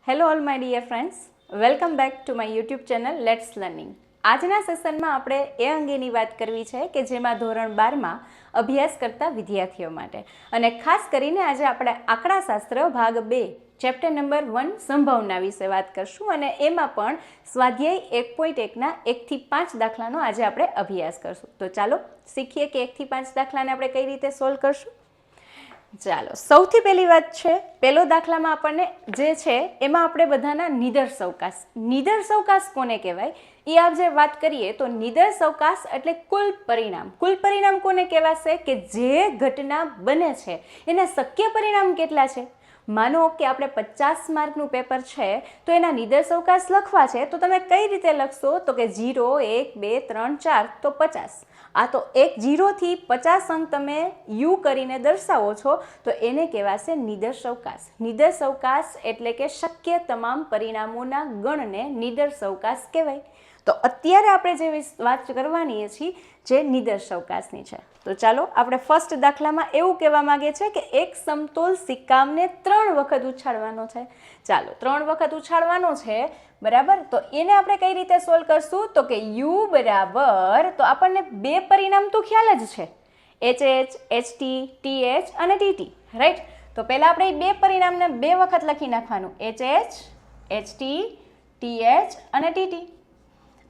Hello all my dear friends, welcome back to my YouTube channel let's learning. આજના સેશનમાં આપણે એ અંગેની વાત કરવી છે કે જેમાં ધોરણ 12માં અભ્યાસ કરતા વિદ્યાર્થીઓ માટે, અને ખાસ કરીને આજે આપણે આંકડાશાસ્ત્ર ભાગ 2 ચેપ્ટર નંબર 1 સંભાવના વિશે વાત કરશું, અને એમાં પણ સ્વાધ્યાય 1.1ના 1 થી 5 દાખલાનો આજે આપણે અભ્યાસ કરશું. તો ચાલો શીખીએ કે 1 થી 5 દાખલાને આપણે કઈ રીતે સોલ્વ કરશું. ચાલો, સૌથી પહેલી વાત છે, પહેલો દાખલામાં આપણને જે છે એમાં આપણે બધાના નિદર્શ અવકાશ. નિદર્શ અવકાશ કોને કહેવાય એ આજે વાત કરીએ તો નિદર્શ અવકાશ એટલે કુલ પરિણામ. કુલ પરિણામ કોને કહેવાશે કે જે ઘટના બને છે એના શક્ય પરિણામ કેટલા છે. માનો કે આપણે 50 માર્કનું પેપર છે તો એના નિદર્શ અવકાશ લખવા છે, તો તમે કઈ રીતે લખશો તો કે 0, 1, 2, 3, 4 તો 50. આ તો 0 થી 50 અંક તમે યુ કરીને દર્શાવો છો તો એને કહેવાશે નિદર્શ અવકાશ. નિદર્શ અવકાશ એટલે કે શક્ય તમામ પરિણામોના ગણને નિદર્શ અવકાશ કહેવાય. તો અત્યારે આપણે જે વાત કરવાની છીએ જે નિદર્શ અવકાશની છે. તો ચાલો આપણે ફર્સ્ટ દાખલામાં એવું કહેવા માંગે છે કે એક સમતોલ સિક્કાને 3 વખત ઉછાળવાનો છે. ચાલો 3 વખત ઉછાળવાનો છે, બરાબર. તો એને આપણે કઈ રીતે સોલ્વ કરશું તો કે યુ બરાબર, તો આપણને 2 પરિણામ તો ખ્યાલ જ છે, HH, HT, TH અને TT, રાઈટ. તો પહેલાં આપણે 2 પરિણામને 2 વખત લખી નાખવાનું, HH, HT, TH અને TT.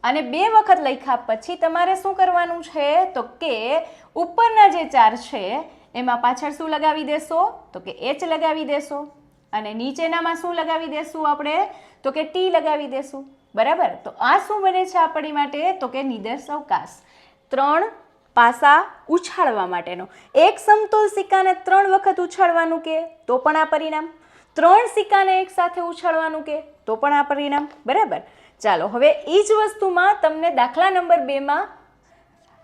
અને 2 વખત લખ્યા પછી તમારે શું કરવાનું છે તો કે ઉપરના જે 4 છે એમાં પાછળ શું લગાવી દેશો તો કે H લગાવી દેશો, અને નીચેનામાં શું લગાવી દેશું આપણે તો કે T લગાવી દેશું, બરાબર. તો આ શું બને છે આપણી માટે તો કે નિદર્શ અવકાશ. 3 પાસા ઉછાળવા માટેનો. એક સમતોલ સિક્કાને 3 વખત ઉછાળવાનું કે તો પણ આ પરિણામ, 3 સિક્કાને એક સાથે ઉછાળવાનું કે તો પણ આ પરિણામ, બરાબર. ચાલો હવે એ જ વસ્તુમાં તમને દાખલા નંબર 2માં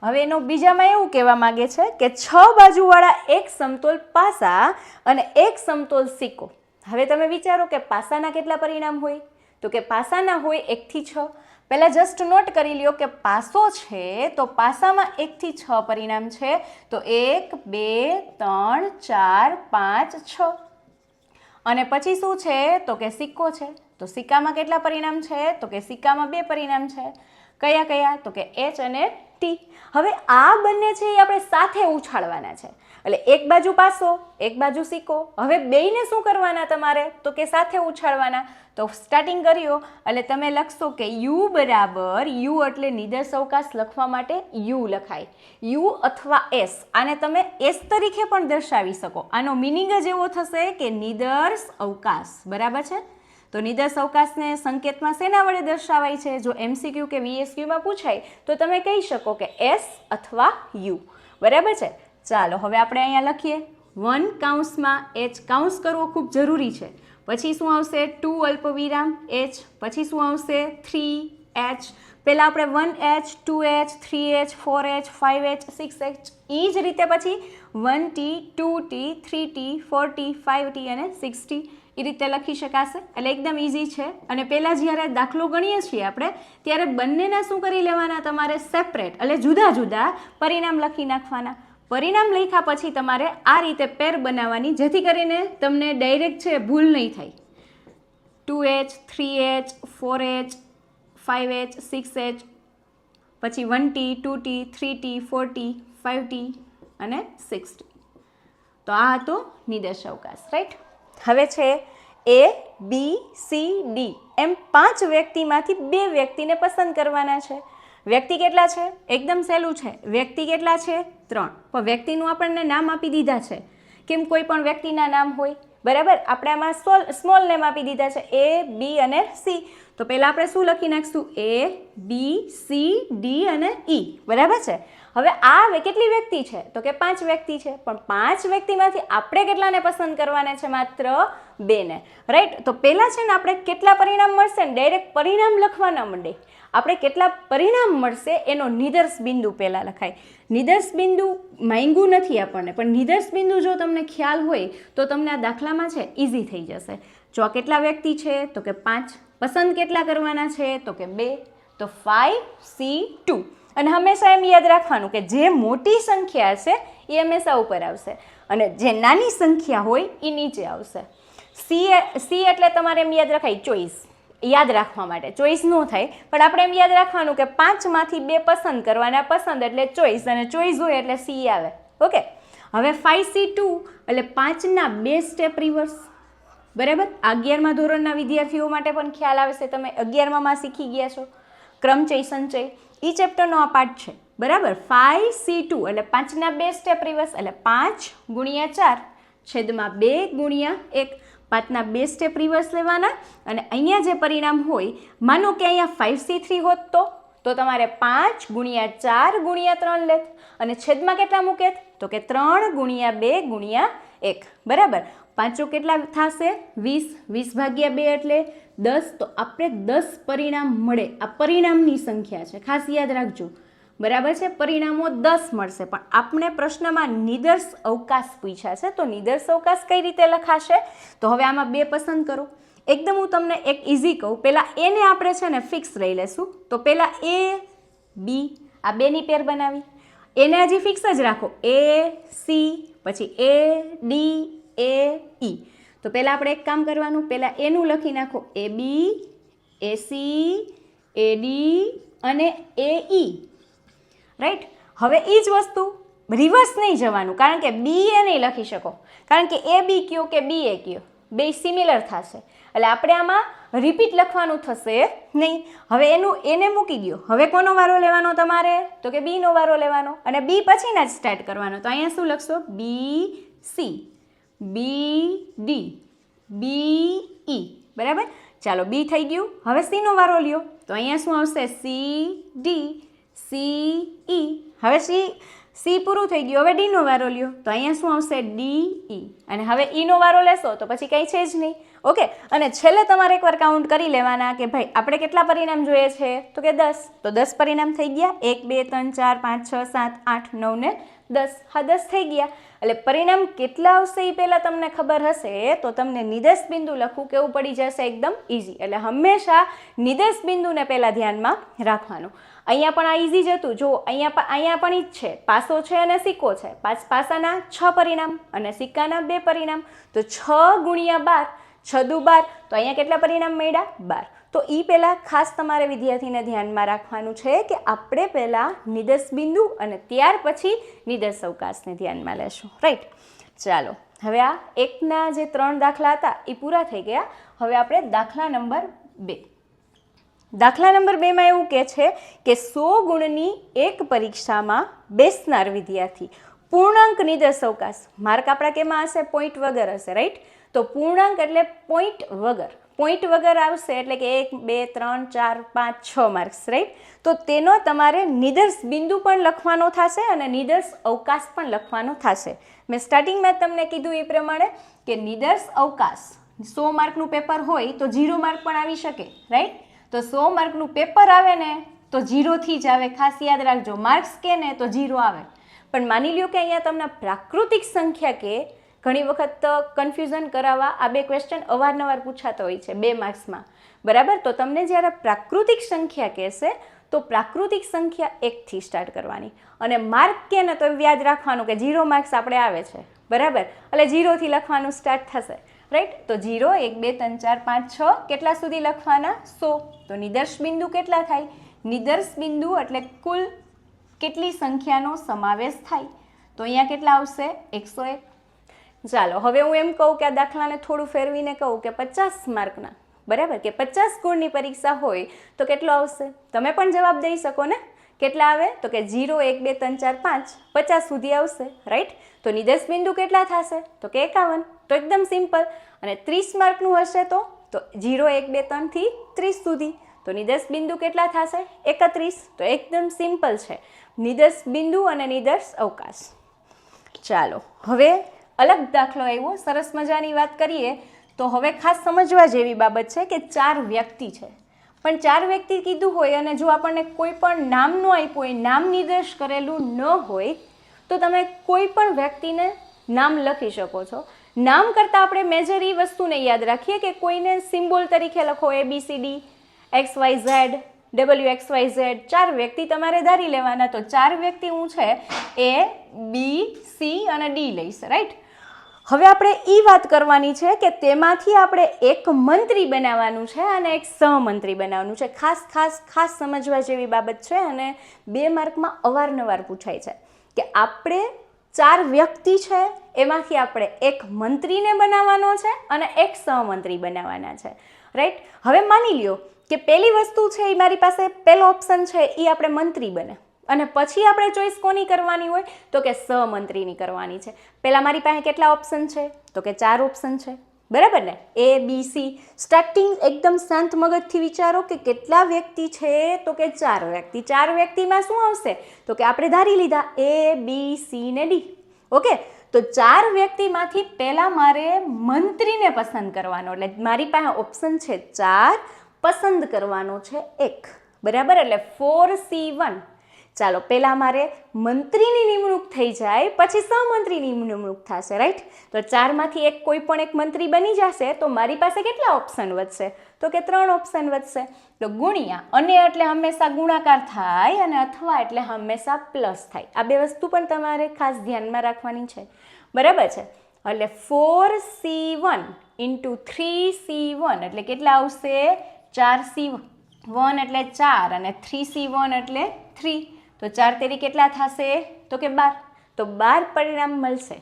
હવે એનો બીજામાં એવું કહેવા માંગે છે કે 6 બાજુવાળા એક સમતોલ પાસા અને એક સમતોલ સિક્કો. હવે તમે વિચારો કે પાસાના કેટલા પરિણામ હોય તો કે પાસાના હોય 1 થી 6. પહેલાં જસ્ટ નોટ કરી લ્યો કે પાસો છે તો પાસામાં 1 થી 6 પરિણામ છે, તો 1, 2, 3, 4, 5, 6. અને પછી શું છે તો કે સિક્કો છે, તો સિક્કામાં કેટલા પરિણામ છે તો કે સિક્કામાં 2 પરિણામ છે. કયા કયા તો કે H અને T. હવે આ બંને છે એ આપણે સાથે ઉછાળવાના છે, એટલે એક બાજુ પાસો એક બાજુ સિક્કો. હવે બેયને શું કરવાના તમારે તો કે સાથે ઉછાળવાના. તો સ્ટાર્ટિંગ કર્યો એટલે તમે લખશો કે યુ બરાબર, યુ એટલે નિદર્શ અવકાશ લખવા માટે યુ લખાય, યુ અથવા એસ. આને તમે એસ તરીકે પણ દર્શાવી શકો. આનો મિનિંગ જ એવો થશે કે નિદર્શ અવકાશ, બરાબર છે. તો નિદર્શ અવકાશને સંકેતમાં શેના વડે દર્શાવાય છે, જો MCQ કે VSQમાં પૂછાય તો તમે કહી શકો કે એસ અથવા યુ, બરાબર છે. ચાલો હવે આપણે અહીંયા લખીએ 1 કૌંસમાં H, કૌંસ કરવો ખૂબ જરૂરી છે. પછી શું આવશે 2 અલ્પવિરામ H, પછી શું આવશે 3H. પહેલાં આપણે 1H, 2H, 3H, 4H, 5H, 6H, એ જ રીતે પછી 1T, 2T, 3T, 4T, 5T અને 6T એ રીતે લખી શકાશે. એટલે એકદમ ઇઝી છે. અને પહેલાં જ્યારે દાખલો ગણીએ છીએ આપણે ત્યારે બંનેના શું કરી લેવાના તમારે સેપરેટ, એટલે જુદા જુદા પરિણામ લખી નાખવાના. પરિણામ લખ્યા પછી તમારે આ રીતે પેર બનાવવાની, જેથી કરીને તમને ડાયરેક્ટ છે ભૂલ નહીં થાય. 2H, 3H, 4H, 5H, 6H, પછી 1T, 2T, 3T, 4T, 5T અને 6T. તો આ હતો નિદર્શ અવકાશ, રાઈટ. હવે છે A, B, C, D એમ 5 વ્યક્તિમાંથી 2 વ્યક્તિને પસંદ કરવાના છે. વ્યક્તિ કેટલા છે એકદમ સહેલું છે, વ્યક્તિ કેટલા છે 3. પણ વ્યક્તિનું આપણને નામ આપી દીધા છે, કેમ કોઈ પણ વ્યક્તિના નામ હોય, બરાબર. આપણે આમાં સ્મોલ નેમ આપી દીધા છે A, B અને C. તો પહેલાં આપણે શું લખી નાખશું A, B, C, D અને E, બરાબર છે. હવે આ કેટલી વ્યક્તિ છે તો કે 5 વ્યક્તિ છે, પણ 5 વ્યક્તિમાંથી આપણે કેટલાને પસંદ કરવાના છે માત્ર 2 ને, રાઈટ. તો પહેલાં છે ને આપણે કેટલા પરિણામ મળશે ને ડાયરેક્ટ પરિણામ લખવા ન માંડે, આપણે કેટલા પરિણામ મળશે એનો નિદર્શ બિંદુ પહેલાં લખાય. નિદર્શ બિંદુ માંગ્યું નથી આપણને, પણ નિદર્શ બિંદુ જો તમને ખ્યાલ હોય તો તમને આ દાખલામાં છે ઇઝી થઈ જશે. જો આ કેટલા વ્યક્તિ છે તો કે 5, પસંદ કેટલા કરવાના છે તો કે 2, તો 5C2. અને હંમેશા એમ યાદ રાખવાનું કે જે મોટી સંખ્યા છે એ હંમેશા ઉપર આવશે અને જે નાની સંખ્યા હોય એ નીચે આવશે. સી એટલે તમારે એમ યાદ રખાય ચોઈસ, યાદ રાખવા માટે ચોઈસ ન થાય, પણ આપણે એમ યાદ રાખવાનું કે 5માંથી 2 પસંદ કરવાના, પસંદ એટલે ચોઈસ, અને ચોઈસ હોય એટલે સી આવે. ઓકે, હવે 5C2 એટલે 5ના 2 સ્ટેપ રિવર્સ. બરાબર, 11મા ધોરણના વિદ્યાર્થીઓ માટે પણ ખ્યાલ આવશે, તમે 11માં શીખી ગયા છો ક્રમચય સંચય, એ ચેપ્ટરનો આ પાઠ છે. બરાબર, 5C2 એટલે 5ના 2 સ્ટેપ રિવર્સ એટલે 5 × 4 છેદમાં 2 × 1, 5ના 2 સ્ટેપ રિવર્સ લેવાના. અને અહીંયા જે પરિણામ હોય, માનો કે અહીંયા 5C3 હોત તો તમારે 5 × 4 × 3 લેત, અને છેદમાં કેટલા મૂકેત તો કે 3 × 2 × 1. બરાબર, 5 કેટલા થશે 20, 20 / 2 એટલે 10. તો આપણે 10 પરિણામ મળે, આ પરિણામની સંખ્યા છે, ખાસ યાદ રાખજો. બરાબર છે, પરિણામો 10 મળશે, પણ આપણે પ્રશ્નમાં નિદર્શ અવકાશ પૂછ્યા છે, તો નિદર્શ અવકાશ કઈ રીતે લખાશે? તો હવે આમાં 2 પસંદ કરો. એકદમ હું તમને એક ઇઝી કહું, પહેલાં એને આપણે છે ને ફિક્સ લઈ લેશું. તો પહેલાં A B આ 2ની પેર બનાવી, એને હજી ફિક્સ જ રાખો, AC પછી AD AE. તો પહેલાં આપણે એક કામ કરવાનું, પહેલાં એનું લખી નાખો AB AC AD અને AE. રાઈટ, હવે એ જ વસ્તુ રિવર્સ નહીં જવાનું, કારણ કે બી એ નહીં લખી શકો, કારણ કે એ બી કયો કે બી એ કયો બે સિમિલર થશે, એટલે આપણે આમાં રિપીટ લખવાનું થશે નહીં. હવે એને મૂકી દો. હવે કોનો વારો લેવાનો તમારે? તો કે બીનો વારો લેવાનો, અને બી પછીના જ સ્ટાર્ટ કરવાનો. તો અહીંયા શું લખશો? BC BD BE. બરાબર, ચાલો બી થઈ ગયું. હવે સીનો વારો લ્યો, તો અહીંયા શું આવશે? CD CE. હવે સી પૂરું થઈ ગયું, હવે ડીનો વારો લ્યો, તો અહીંયા શું આવશે? DE. અને હવે ઈનો વારો લેશો તો પછી કંઈ છે જ નહીં. ઓકે, અને છેલ્લે તમારે એકવાર કાઉન્ટ કરી લેવાના કે ભાઈ આપણે કેટલા પરિણામ જોઈએ છે? તો કે 10. તો 10 પરિણામ થઈ ગયા, 1 2 3 4 5 6 7 8 9 ને 10. હા, 10 થઈ ગયા. એટલે પરિણામ કેટલા આવશે એ પહેલાં તમને ખબર હશે તો તમને નિર્દેશ બિંદુ લખવું કેવું પડી જશે? એકદમ ઇઝી. એટલે હંમેશા નિર્દેશ બિંદુને પહેલાં ધ્યાનમાં રાખવાનું. અહીંયા પણ આ ઇઝી જ હતું. જો અહીંયા પણ ઈ જ છે, પાસો છે અને સિક્કો છે. પાસાના 6 પરિણામ અને સિક્કાના 2 પરિણામ. તો 6 × 12, 6 દુ 12. તો અહીંયા કેટલા પરિણામ મળ્યા? 12. તો એ પહેલાં ખાસ તમારે વિદ્યાર્થીને ધ્યાનમાં રાખવાનું છે કે આપણે પહેલાં નિર્દેશ બિંદુ અને ત્યાર પછી નિર્દેશ અવકાશને ધ્યાનમાં લેશું. રાઈટ, ચાલો હવે આ 1ના જે 3 દાખલા હતા એ પૂરા થઈ ગયા. હવે આપણે દાખલા નંબર 2. દાખલા નંબર 2માં એવું કહે છે કે 100 ગુણની એક પરીક્ષામાં બેસનાર વિદ્યાર્થી પૂર્ણાંક નિર્દેશ અવકાશ, માર્ક આપણા કેમાં હશે? પોઈન્ટ વગર હશે. રાઈટ, તો પૂર્ણાંક એટલે પોઈન્ટ વગર, પોઈન્ટ વગર આવશે એટલે કે 1 2 3 4 5 6 માર્ક્સ. રાઈટ, તો તેનો તમારે નિર્દેશ બિંદુ પણ લખવાનો થશે અને નિર્દેશ અવકાશ પણ લખવાનો થશે. મેં સ્ટાર્ટિંગમાં તમને કીધું એ પ્રમાણે કે નિર્દેશ અવકાશ 100 માર્કનું પેપર હોય તો 0 માર્ક પણ આવી શકે. રાઈટ, તો 100 માર્કનું પેપર આવે ને તો 0થી જ આવે, ખાસ યાદ રાખજો. માર્ક્સ કે ને તો 0 આવે. પણ માની લ્યો કે અહીંયા તમને પ્રાકૃતિક સંખ્યા કે, ઘણી વખત કન્ફ્યુઝન કરાવવા આ 2 ક્વેશ્ચન અવારનવાર પૂછાતા હોય છે 2 માર્ક્સમાં. બરાબર, તો તમને જ્યારે પ્રાકૃતિક સંખ્યા કહેશે તો પ્રાકૃતિક સંખ્યા 1થી સ્ટાર્ટ કરવાની, અને માર્ક કે ને તો યાદ રાખવાનું કે 0 માર્ક્સ આપણે આવે છે. બરાબર, એટલે 0થી લખવાનું સ્ટાર્ટ થશે. રાઈટ, તો 0 1 2 3 4 5 6 કેટલા સુધી લખવાના? 100. તો નિર્દેશ બિંદુ કેટલા થાય? નિર્દેશ બિંદુ એટલે કુલ કેટલી સંખ્યાનો સમાવેશ થાય? તો અહીંયા કેટલા આવશે? 101. ચાલો હવે હું એમ કહું કે આ દાખલાને થોડું ફેરવીને કહું કે 50 માર્કના, બરાબર, કે 50 ગુણની પરીક્ષા હોય તો કેટલો આવશે? તમે પણ જવાબ દઈ શકો ને, કેટલા આવે? તો કે 0 1 2 3 4 5 50 સુધી આવશે. રાઈટ, તો નિર્દેશ બિંદુ કેટલા થશે? તો કે 51. તો એકદમ સિમ્પલ. અને 30 માર્કનું હશે તો 0 1 2 3 થી 30 સુધી. તો નિર્દેશ બિંદુ કેટલા થશે? 31. તો એકદમ સિમ્પલ છે નિર્દેશ બિંદુ અને નિર્દેશ અવકાશ. ચાલો હવે અલગ દાખલો આવ્યો, સરસ મજાની વાત કરીએ તો હવે ખાસ સમજવા જેવી બાબત છે કે 4 વ્યક્તિ છે, પણ 4 વ્યક્તિ કીધું હોય અને જો આપણને કોઈ પણ નામ ન આપ્યું હોય, નામ નિર્દેશ કરેલું ન હોય તો તમે કોઈ પણ વ્યક્તિને નામ લખી શકો છો. નામ કરતાં આપણે મેજર એ વસ્તુને યાદ રાખીએ કે કોઈને સિમ્બોલ તરીકે લખો ABCD XYZ WXYZ. 4 વ્યક્તિ તમારે ધારી લેવાના. તો 4 વ્યક્તિ હું છે A B C અને D લઈશ. રાઈટ, હવે આપણે એ વાત કરવાની છે કે તેમાંથી આપણે એક મંત્રી બનાવવાનું છે અને એક સહમંત્રી બનાવવાનું છે. ખાસ સમજવા જેવી બાબત છે અને 2 માર્કમાં અવારનવાર પૂછાય છે કે આપણે 4 વ્યક્તિ છે એમાંથી આપણે એક મંત્રીને બનાવવાનો છે અને એક સહમંત્રી બનાવવાના છે, રાઈટ. હવે માની લ્યો કે પહેલી વસ્તુ છે એ મારી પાસે પહેલો ઓપ્શન છે એ આપણે મંત્રી બને અને પછી આપણે ચોઈસ કોની કરવાની હોય તો કે સહમંત્રીની કરવાની છે. પહેલાં મારી પાસે કેટલા ઓપ્શન છે તો કે 4 ઓપ્શન છે, બરાબર ને. A B C સ્ટાર્ટિંગ એકદમ શાંત મગજથી વિચારો કે કેટલા વ્યક્તિ છે તો કે 4 વ્યક્તિ. 4 વ્યક્તિમાં શું આવશે તો કે આપણે ધારી લીધા A B C ને D. ઓકે, તો 4 વ્યક્તિમાંથી પહેલાં મારે મંત્રીને પસંદ કરવાનો, એટલે મારી પાસે ઓપ્શન છે 4, પસંદ કરવાનો છે 1, બરાબર. એટલે 4C1. ચાલો પહેલાં મારે મંત્રીની નિમણૂક થઈ જાય પછી સહમંત્રીની નિમણૂક થશે, રાઈટ. તો 4માંથી કોઈ પણ એક મંત્રી બની જશે તો મારી પાસે કેટલા ઓપ્શન વધશે તો કે 3 ઓપ્શન વધશે. તો ગુણ્યા, અને એટલે હંમેશા ગુણાકાર થાય અને અથવા એટલે હંમેશા પ્લસ થાય. આ 2 વસ્તુ પણ તમારે ખાસ ધ્યાનમાં રાખવાની છે, બરાબર છે. એટલે 4C1 × 3C1 એટલે કેટલા આવશે 4C1 એટલે 4 અને 3C1 એટલે 3. તો 4 તેરી કેટલા થશે તો કે 12. તો 12 પરિણામ મળશે.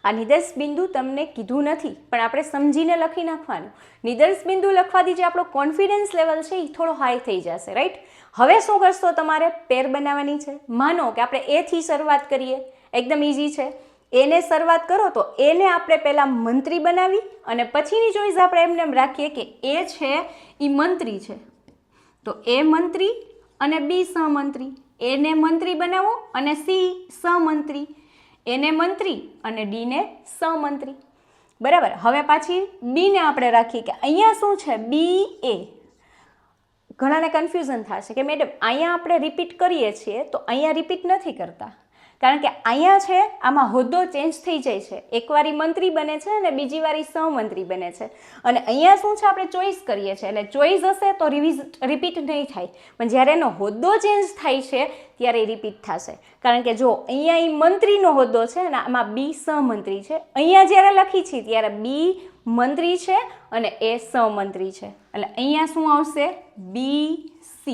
આ નિદર્શ બિંદુ તમને કીધું નથી પણ આપણે સમજીને લખી નાખવાનું. નિદર્શ બિંદુ લખવાથી જે આપણો કોન્ફિડન્સ લેવલ છે એ થોડો હાઈ થઈ જશે, રાઈટ. હવે શું કરશો, તમારે પેર બનાવવાની છે. માનો કે આપણે એથી શરૂઆત કરીએ, એકદમ ઇઝી છે. એને શરૂઆત કરો તો એને આપણે પહેલાં મંત્રી બનાવી અને પછીની ચોઈસ આપણે એમને એમ રાખીએ કે એ છે એ મંત્રી છે તો એ મંત્રી અને બી સહમંત્રી. એને મંત્રી બનાવો અને સી સહમંત્રી, એને મંત્રી અને ડીને સહમંત્રી, બરાબર. હવે પાછી બીને આપણે રાખીએ કે અહીંયા શું છે BA. ઘણાને કન્ફ્યુઝન થશે કે મેડમ અહીંયા આપણે રિપીટ કરીએ છીએ તો અહીંયા રિપીટ નથી કરતા, કારણ કે અહીંયા છે આમાં હોદ્દો ચેન્જ થઈ જાય છે. એકવાર મંત્રી બને છે અને બીજી વાર સહમંત્રી બને છે. અને અહીંયા શું છે આપણે ચોઈસ કરીએ છીએ, એટલે ચોઈસ હશે તો રિપીટ નહીં થાય, પણ જ્યારે એનો હોદ્દો ચેન્જ થાય છે ત્યારે એ રિપીટ થશે. કારણ કે જો અહીંયા એ મંત્રીનો હોદ્દો છે અને આમાં બી સહમંત્રી છે. અહીંયા જ્યારે લખી છે ત્યારે બી મંત્રી છે અને એ સહમંત્રી છે. એટલે અહીંયા શું આવશે BC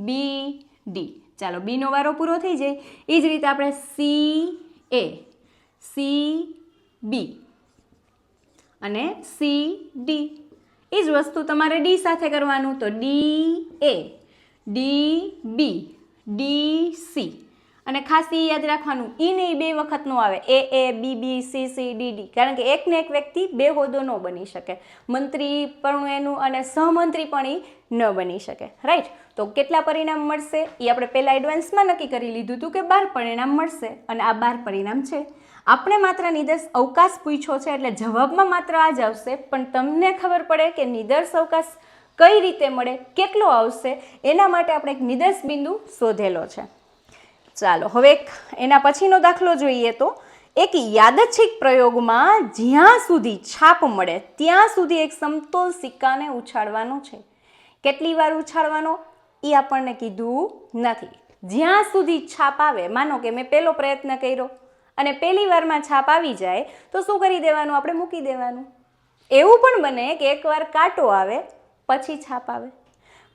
BD. ચાલો બીનો વારો પૂરો થઈ જાય. એ જ રીતે આપણે CA CB અને CD. એ જ વસ્તુ તમારે D સાથે કરવાનું, તો DA DB DC. અને ખાસ એ યાદ રાખવાનું, ઈને એ 2 વખત નો આવે, AA BB CC DD, કારણ કે એકને એક વ્યક્તિ 2 હોદ્દો ન બની શકે. મંત્રી પણ એનું અને સહમંત્રી પણ એ ન બની શકે, રાઈટ. તો કેટલા પરિણામ મળશે એ આપણે પહેલાં એડવાન્સમાં નક્કી કરી લીધું હતું કે 12 પરિણામ મળશે અને આ 12 પરિણામ છે. આપણે માત્ર નિદર્શ અવકાશ પૂછ્યો છે એટલે જવાબમાં માત્ર આ જ આવશે, પણ તમને ખબર પડે કે નિદર્શ અવકાશ કઈ રીતે મળે, કેટલો આવશે, એના માટે આપણે એક નિદર્શ બિંદુ શોધેલો છે. ચાલો હવે એના પછીનો દાખલો જોઈએ તો એક યાદચ્છિક પ્રયોગમાં જ્યાં સુધી છાપ મળે ત્યાં સુધી એક સમતોલ સિક્કાને ઉછાળવાનો છે. કેટલી વાર ઉછાળવાનો એ આપણને કીધું નથી. જ્યાં સુધી છાપ આવે, માનો કે મેં પહેલો પ્રયત્ન કર્યો અને પહેલી વારમાં છાપ આવી જાય તો શું કરી દેવાનું, આપણે મૂકી દેવાનું. એવું પણ બને કે એકવાર કાંટો આવે પછી છાપ આવે.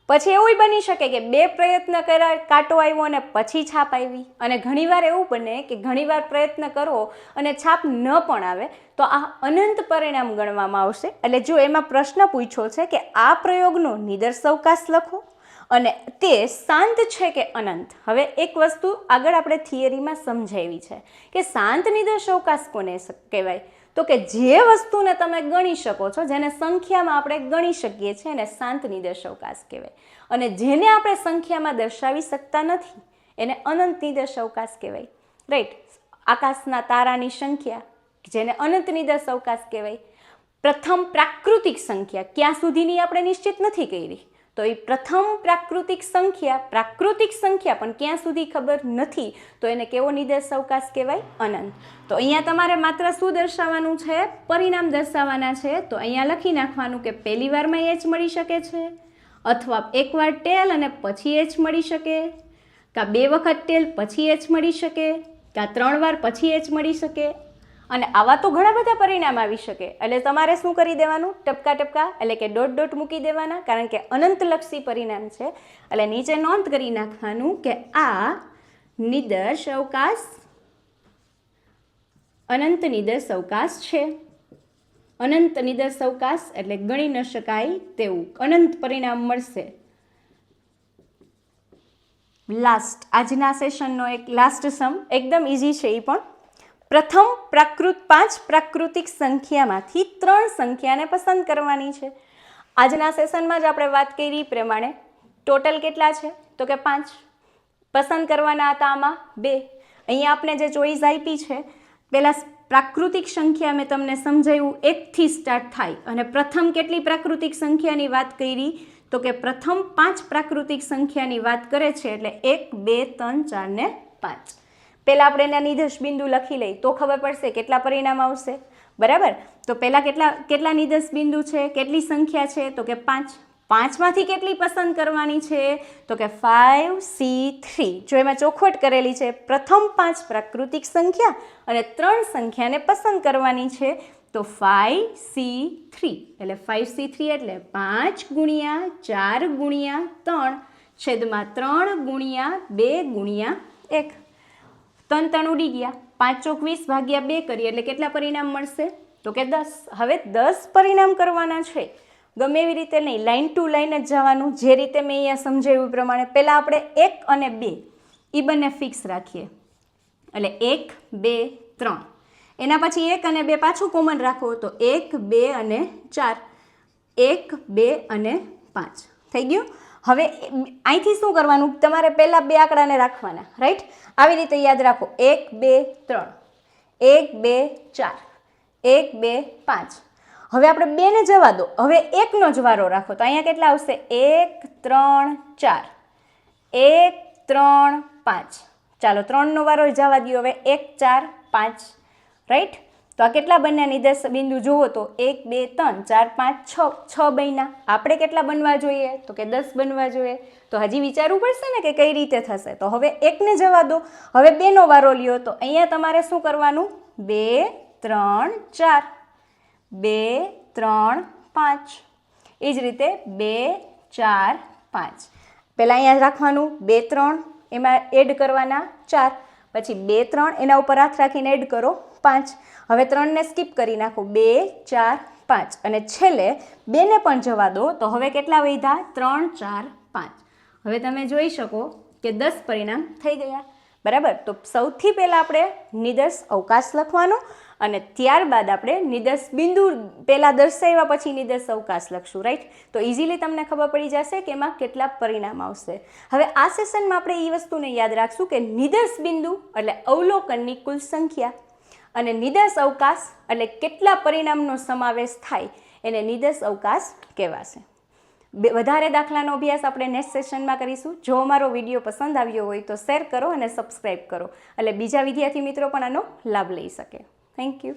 પછી એવું બની શકે કે 2 પ્રયત્ન કર્યા, કાંટો આવ્યો અને પછી છાપ આવી. અને ઘણીવાર એવું બને કે ઘણીવાર પ્રયત્ન કરો અને છાપ ન પણ આવે તો આ અનંત પરિણામ ગણવામાં આવશે. એટલે જો એમાં પ્રશ્ન પૂછ્યો છે કે આ પ્રયોગનો નિદર્શ અવકાશ લખો અને તે શાંત છે કે અનંત. હવે એક વસ્તુ આગળ આપણે થિયરીમાં સમજાવી છે કે શાંત નિદર્શ અવકાશ કોને કહેવાય, તો કે જે વસ્તુને તમે ગણી શકો છો, જેને સંખ્યામાં આપણે ગણી શકીએ છીએ એને શાંત નિદર્શ અવકાશ કહેવાય. અને જેને આપણે સંખ્યામાં દર્શાવી શકતા નથી એને અનંત નિદર્શ અવકાશ કહેવાય, રાઈટ. આકાશના તારાની સંખ્યા જેને અનંત નિદર્શ અવકાશ કહેવાય. પ્રથમ પ્રાકૃતિક સંખ્યા ક્યાં સુધીની આપણે નિશ્ચિત નથી કરી, તો એ પ્રથમ પ્રાકૃતિક સંખ્યા પણ ક્યાં સુધી ખબર નથી, તો એને કેવો નિદર્શ અવકાશ કહેવાય, અનંત. તો અહીંયા તમારે માત્ર શું દર્શાવવાનું છે, પરિણામ દર્શાવવાના છે. તો અહીંયા લખી નાખવાનું કે પહેલી વારમાં H મળી શકે છે, અથવા એકવાર ટેલ અને પછી H મળી શકે, કાં 2 વખત ટેલ પછી H મળી શકે, કાં 3 વાર પછી H મળી શકે, અને આવા તો ઘણા બધા પરિણામ આવી શકે. એટલે તમારે શું કરી દેવાનું? ટપકા ટપકા એટલે કે ડોટ ડોટ મૂકી દેવાના, કારણ કે અનંતલક્ષી પરિણામ છે. એટલે નીચે નોંધ કરી નાખવાનું કે આ નિદર્શ અવકાશ અનંત નિદર્શ અવકાશ છે. અનંત નિદર્શ અવકાશ એટલે ગણી ન શકાય તેવું અનંત પરિણામ મળશે. લાસ્ટ આજના સેશનનો એક લાસ્ટ સમ એકદમ ઇઝી છે. એ પણ પ્રથમ 5 પ્રાકૃતિક સંખ્યામાંથી 3 સંખ્યાને પસંદ કરવાની છે. આજના સેશનમાં જ આપણે વાત કરી પ્રમાણે ટોટલ કેટલા છે? તો કે 5. પસંદ કરવાના હતા આમાં 2. અહીંયા આપણે જે ચોઈસ આપી છે, પહેલાં પ્રાકૃતિક સંખ્યા મેં તમને સમજાવ્યું 1થી સ્ટાર્ટ થાય, અને પ્રથમ કેટલી પ્રાકૃતિક સંખ્યાની વાત કરી? તો કે પ્રથમ 5 પ્રાકૃતિક સંખ્યાની વાત કરે છે. એટલે 1, 2, 3, 4 ને 5. પહેલાં આપણે એના નિદર્શ બિંદુ લખી લઈએ તો ખબર પડશે કેટલા પરિણામ આવશે. બરાબર? તો પહેલાં કેટલા નિદર્શ બિંદુ છે, કેટલી સંખ્યા છે? તો કે 5. 5માંથી કેટલી પસંદ કરવાની છે? તો કે 5C3. જો એમાં ચોખવટ કરેલી છે, પ્રથમ 5 પ્રાકૃતિક સંખ્યા અને 3 સંખ્યાને પસંદ કરવાની છે. તો 5C3 એટલે 5C3 એટલે 5 ગુણ્યા 4 ગુણ્યા 3 છેદમાં 3 ગુણ્યા 2 ગુણ્યા 1. 3 3 ઉડી ગયા. 5 ચોક 20 ભાગ્યા 2 કરીએ એટલે કેટલા પરિણામ મળશે? તો કે 10. હવે 10 પરિણામ કરવાના છે. ગમે એવી રીતે નહીં, લાઇન ટુ લાઇન જ જવાનું. જે રીતે મેં અહીંયા સમજાવ્યું પ્રમાણે પહેલાં આપણે 1 અને 2 એ બંને ફિક્સ રાખીએ. એટલે 1, 2, 3. એના પછી 1 અને 2 પાછું કોમન રાખો તો 1, 2 અને 4. 1, 2 અને 5 થઈ ગયું. હવે અહીંથી શું કરવાનું? તમારે પહેલાં 2 આંકડાને રાખવાના, રાઈટ? આવી રીતે યાદ રાખો. 1, 2, 3, 1, 2, 4, 1, 2, 5. હવે આપણે 2 ને જવા દો. હવે 1નો જ વારો રાખો તો અહીંયા કેટલા આવશે? 1, 3, 4, 1, 3, 5. ચાલો 3નો વારો જવા દો. હવે 1, 4, 5. રાઈટ? તો આ કેટલા બન્યા નિદર્શ બિંદુ જુઓ તો 1, 2, 3, 4, 5, 6 બન્યા. આપણે કેટલા બનવા જોઈએ? તો કે 10 બનવા જોઈએ. તો હજી વિચારવું પડશે ને કે કઈ રીતે થશે. તો હવે 1ને જવા દો. હવે 2નો વારો લ્યો તો અહીંયા તમારે શું કરવાનું? 2, 3, 4, 2, 3, 5. એ જ રીતે 2, 4, 5. પહેલાં અહીંયા રાખવાનું 2, 3, એમાં એડ કરવાના 4, પછી 2, 3 એના ઉપર હાથ રાખીને એડ કરો 5. હવે 3ને સ્કીપ કરી નાખો. 2, 4, 5 અને છેલ્લે 2ને પણ જવા દો. તો હવે કેટલા વધ્યા? 3, 4, 5. હવે તમે જોઈ શકો કે 10 પરિણામ થઈ ગયા. બરાબર? તો સૌથી પહેલાં આપણે નિદર્શ અવકાશ લખવાનો અને ત્યારબાદ આપણે નિદર્શ બિંદુ પહેલાં દર્શાવ્યા પછી નિદર્શ અવકાશ લખશું. રાઈટ? તો ઇઝીલી તમને ખબર પડી જશે કે એમાં કેટલા પરિણામ આવશે. હવે આ સેશનમાં આપણે એ વસ્તુને યાદ રાખશું કે નિદર્શ બિંદુ એટલે અવલોકનની કુલ સંખ્યા અને નિદર્શ અવકાશ એટલે કેટલા પરિણામનો સમાવેશ થાય એને નિદર્શ અવકાશ કહેવાશે. વધારે દાખલાનો અભ્યાસ આપણે નેક્સ્ટ સેશનમાં કરીશું. જો અમારો વિડીયો પસંદ આવ્યો હોય તો શેર કરો અને સબસ્ક્રાઈબ કરો એટલે બીજા વિદ્યાર્થી મિત્રો પણ આનો લાભ લઈ શકે. Thank you.